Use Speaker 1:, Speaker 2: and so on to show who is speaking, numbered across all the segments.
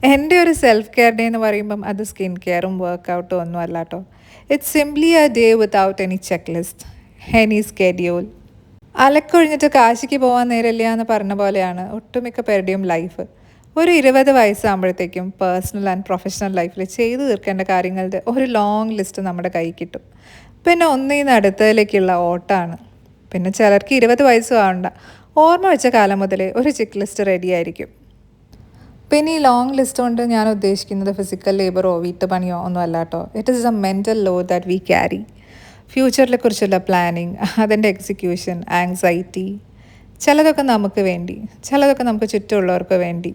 Speaker 1: എൻ്റെ ഒരു self care day എന്ന് പറയുമ്പം അത് സ്കിൻ കെയറും വർക്കൗട്ടും ഒന്നും അല്ല കേട്ടോ. It's simply a day without any check list, any schedule. അലക്കൊഴിഞ്ഞിട്ട് കാശിക്ക് പോകാൻ നേരമില്ല എന്ന് പറഞ്ഞ പോലെയാണ് ഒട്ടുമിക്ക പേരുടെയും ലൈഫ്. ഒരു 20 വയസ്സാകുമ്പോഴത്തേക്കും പേഴ്സണൽ ആൻഡ് പ്രൊഫഷണൽ ലൈഫിൽ ചെയ്തു തീർക്കേണ്ട കാര്യങ്ങളുടെ ഒരു ലോങ് ലിസ്റ്റ് നമ്മുടെ കയ്യിൽ കിട്ടും. പിന്നെ ഒന്നിന്ന് അടുത്തതിലേക്കുള്ള ഓട്ടമാണ്. പിന്നെ ചിലർക്ക് 20 വയസ്സും ആവണ്ട, ഓർമ്മ വെച്ച കാലം മുതലേ ഒരു ചെക്ക് ലിസ്റ്റ് റെഡി ആയിരിക്കും. പിന്നെ ഈ ലോങ് ലിസ്റ്റ് കൊണ്ട് ഞാൻ ഉദ്ദേശിക്കുന്നത് ഫിസിക്കൽ ലേബറോ വീട്ടുപണിയോ ഒന്നും അല്ല കേട്ടോ. It is a mental load that we carry. ഫ്യൂച്ചറിനെ കുറിച്ചുള്ള പ്ലാനിങ്, അതിൻ്റെ എക്സിക്യൂഷൻ, ആങ്സൈറ്റി, ചിലതൊക്കെ നമുക്ക് വേണ്ടി, ചിലതൊക്കെ നമുക്ക് ചുറ്റുമുള്ളവർക്ക് വേണ്ടി.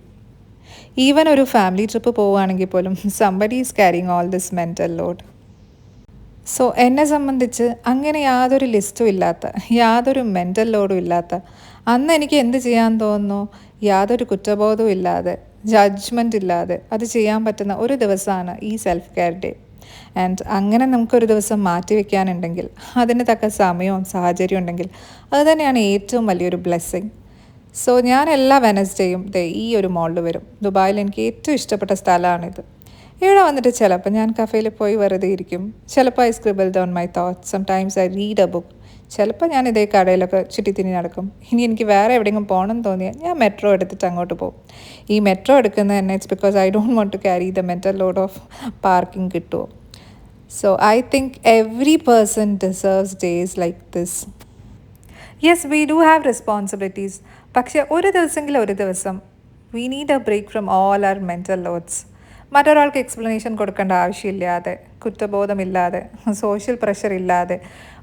Speaker 1: ഈവൻ ഒരു ഫാമിലി ട്രിപ്പ് പോവുകയാണെങ്കിൽ പോലും somebody is carrying all this mental load. So എന്നെ സംബന്ധിച്ച് അങ്ങനെ യാതൊരു ലിസ്റ്റും ഇല്ലാത്ത, യാതൊരു മെൻ്റൽ ലോഡും ഇല്ലാത്ത, അന്ന് എനിക്ക് എന്ത് ചെയ്യാൻ തോന്നുന്നു, യാതൊരു കുറ്റബോധവും ഇല്ലാതെ, ജഡ്ജ്മെൻ്റ് ഇല്ലാതെ അത് ചെയ്യാൻ പറ്റുന്ന ഒരു ദിവസമാണ് ഈ സെൽഫ് കെയർ ഡേ. ആൻഡ് അങ്ങനെ നമുക്കൊരു ദിവസം മാറ്റി വയ്ക്കാനുണ്ടെങ്കിൽ, അതിന് തക്ക സമയവും സാഹചര്യവും ഉണ്ടെങ്കിൽ, അത് തന്നെയാണ് ഏറ്റവും വലിയൊരു ബ്ലെസ്സിങ്. സോ ഞാൻ എല്ലാ വെനസ്ഡേയും ഈ ഒരു മോളിൽ വരും. ദുബായിൽ എനിക്ക് ഏറ്റവും ഇഷ്ടപ്പെട്ട സ്ഥലമാണിത്. ഇവിടെ വന്നിട്ട് ചിലപ്പോൾ ഞാൻ കഫേയിൽ പോയി വെറുതെ ഇരിക്കും. ചിലപ്പോൾ I scribble down my thoughts. Sometimes I read A book. ചിലപ്പോൾ ഞാൻ ഇതേ കടയിലൊക്കെ ചുറ്റിത്തിരിഞ്ഞ് നടക്കും. ഇനി എനിക്ക് വേറെ എവിടെയെങ്കിലും പോകണം എന്ന് തോന്നിയാൽ ഞാൻ മെട്രോ എടുത്തിട്ട് അങ്ങോട്ട് പോകും. ഈ മെട്രോ എടുക്കുന്നത് തന്നെ it's because I don't want to carry the mental load of parking കിട്ടുമോ. So I think every person deserves days like this. Yes, we do have responsibilities. പക്ഷേ ഒരു ദിവസമെങ്കിലും ഒരു ദിവസം we need a break from all our mental loads. മറ്റൊരാൾക്ക് explanation കൊടുക്കേണ്ട ആവശ്യമില്ലാതെ, കുറ്റബോധമില്ലാതെ, social pressure ഇല്ലാതെ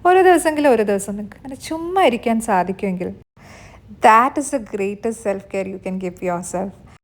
Speaker 1: ഒരു ദിവസമെങ്കിലും ഒരു ദിവസം നിങ്ങൾക്ക് അങ്ങനെ ചുമ്മാ ഇരിക്കാൻ സാധിക്കുമെങ്കിൽ that is the greatest self care you can give your self.